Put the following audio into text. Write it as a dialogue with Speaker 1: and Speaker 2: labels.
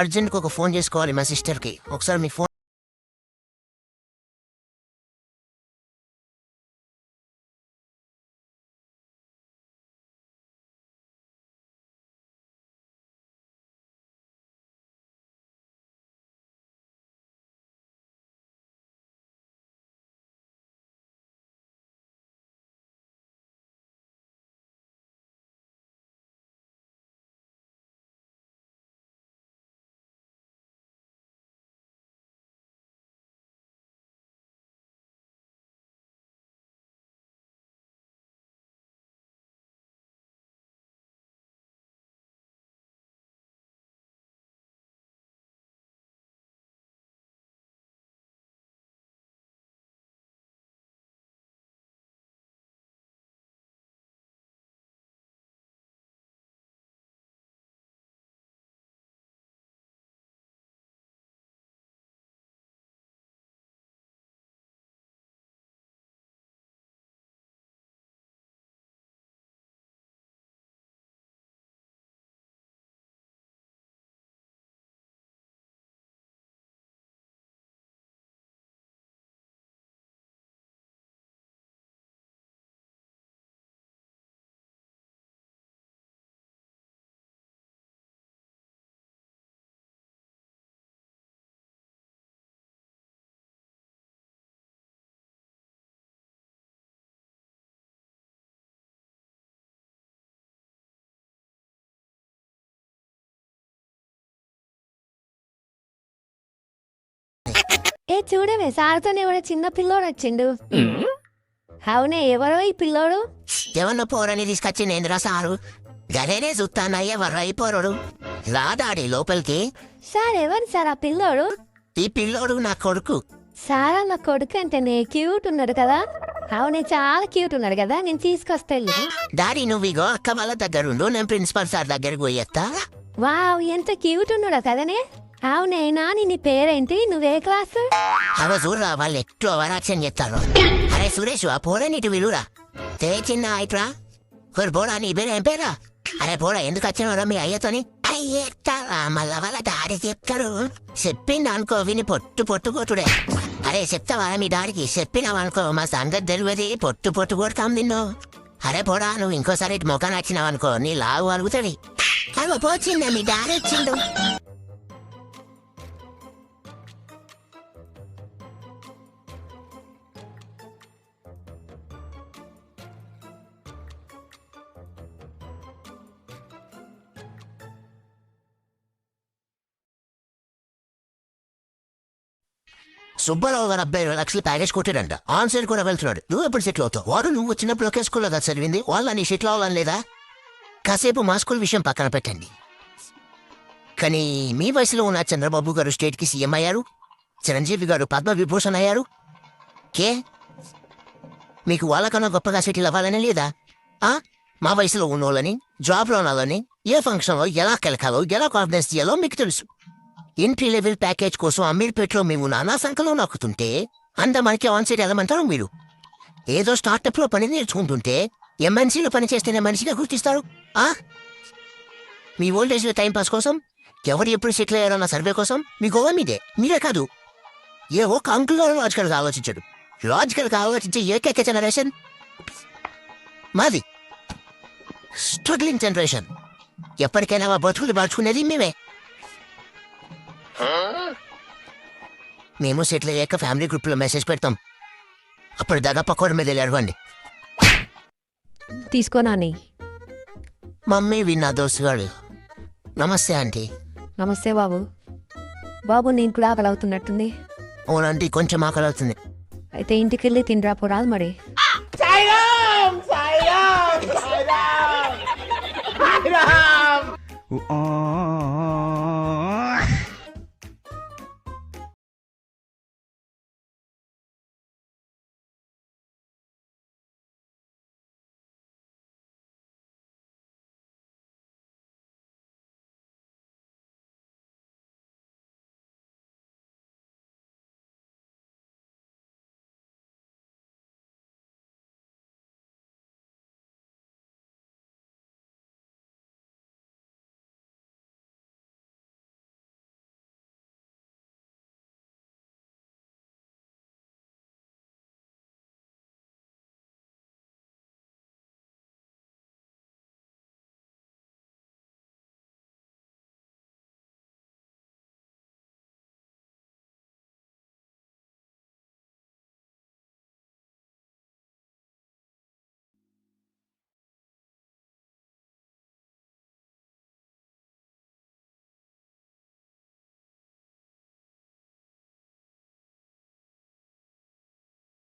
Speaker 1: అర్జెంట్‌గా ఒక ఫోన్ చేసుకోవాలి మా సిస్టర్‌కి. ఒకసారి మీ ఫోన్
Speaker 2: ఏ చూడవే సార్తోనే ఎవడో చిన్న పిల్లోడు వచ్చిండు. అవునే ఎవరో ఈ పిల్లోడు?
Speaker 1: ఎవరినో పోరని తీసుకొచ్చిందేందిరా సారు? గదేనే చూస్తానా ఎవర్రా ఈ పోరడు? రాదాడి లోపలికి.
Speaker 2: సార్ ఎవరు సార్ ఆ పిల్లోడు?
Speaker 1: ఈ పిల్లోడు నా కొడుకు.
Speaker 2: సార్ నా కొడుకు అంటేనే క్యూట్ ఉన్నాడు కదా. అవునే చాలా క్యూట్ ఉన్నాడు కదా, నేను తీసుకొస్తాను.
Speaker 1: డాడీ నువ్వు ఇగో అక్క వాళ్ళ దగ్గరుండు, నేను ప్రిన్సిపల్ సార్ దగ్గరకు పోయేస్తా.
Speaker 2: వావ్ ఎంత క్యూట్ ఉన్నాడు కదనే. అవునే నాని నీ పేరేంటి, నువ్వే క్లాస్?
Speaker 1: అవ చూడరా వాళ్ళు ఎక్కువ వరాక్షన్ చేస్తారు. అరే సురేష్ ఆ పోరని ఇటు విలురా. తే చిన్న అయిట్రా పోరా, నీ పేరు ఏం పేరా? అరే పోరా ఎందుకు వచ్చినారా మీ అయ్యతోని? అయ్యేస్తారా మళ్ళా వాళ్ళ డాడీ చెప్తారు. చెప్పింది అనుకో విని పొట్టు కొట్టుడే. అరే చెప్తావా మీ డాడీకి? చెప్పినావనుకో మా సంగతి తెలియదు, పొట్టు కొడతాం నిన్ను. అరే పోరా నువ్వు ఇంకోసారి ఇటు మొఖాన్ని వచ్చినావనుకో నీ లావు అలుగుతుంది. అవి పోచిందే మీ డాడీ వచ్చిండు. సుబ్బారావు గారు అబ్బాయి 2 లక్షలు ప్యాకేజ్ కొట్టాడంట. ఆన్ సైడ్ కూడా వెళ్తున్నాడు. నువ్వు ఎప్పుడు సెటిల్ అవుతావు? వాడు నువ్వు చిన్నప్పుడు ఒకే స్కూల్లో కదా చదివింది. వాళ్ళ నీ సెటిల్ అవ్వాలని లేదా? కాసేపు మా స్కూల్ విషయం పక్కన పెట్టండి. కానీ మీ వయసులో ఉన్న చంద్రబాబు గారు స్టేట్కి సీఎం అయ్యారు, చిరంజీవి గారు పద్మవిభూషణ్ అయ్యారు. కే మీకు వాళ్ళకన్నా గొప్పగా సెటిల్ అవ్వాలని లేదా? మా వయసులో ఉన్నోళ్ళని జాబ్లో ఉన్నాలని ఏ ఫంక్షన్లో ఎలా కెలకాలో ఎలా కాన్ఫిడెన్స్ చేయాలో మీకు తెలుసు. ఎంట్రీ లెవెల్ ప్యాకేజ్ కోసం అమీర్పేటలో మేము నానా సంఖ్యలో నొక్కుతుంటే అందమానికి ఆన్ సైడ్ వెళ్ళమంటారు మీరు. ఏదో స్టార్టప్లో పని నేర్చుకుంటుంటే ఎంఎన్సీలో పని చేస్తేనే మనిషిగా గుర్తిస్తారు. మీ ఓల్డేజ్లో టైంపాస్ కోసం, ఎవరు ఎప్పుడు సెటిల్ అయ్యారన్న సర్వే కోసం మీ గోవా మీరే కాదు ఏ ఒక్క అంకుల్లో లాజికల్గా ఆలోచించడు. లాజికల్గా ఆలోచించే ఏకైక జనరేషన్ మాది. Struggling generation. ఎప్పటికైనా మా బతుకులు మార్చుకునేది మేమే. మేము సెటిల్ అయ్యాక ఫ్యామిలీ గ్రూప్లో మెసేజ్ పెడతాం. అప్పుడు దాకా పకోడ మీద వెళ్ళాడు.
Speaker 2: తీసుకోనాని.
Speaker 1: మమ్మీ విన్నా దోస్తుగాడు. నమస్తే ఆంటీ.
Speaker 2: నమస్తే బాబు. బాబు నేను కూడా ఆకలి అవుతున్నట్టుంది.
Speaker 1: అవునంటీ కొంచెం ఆకలి అవుతుంది.
Speaker 2: అయితే ఇంటికి వెళ్ళి తినరా పోరాదు మరి.
Speaker 3: Oh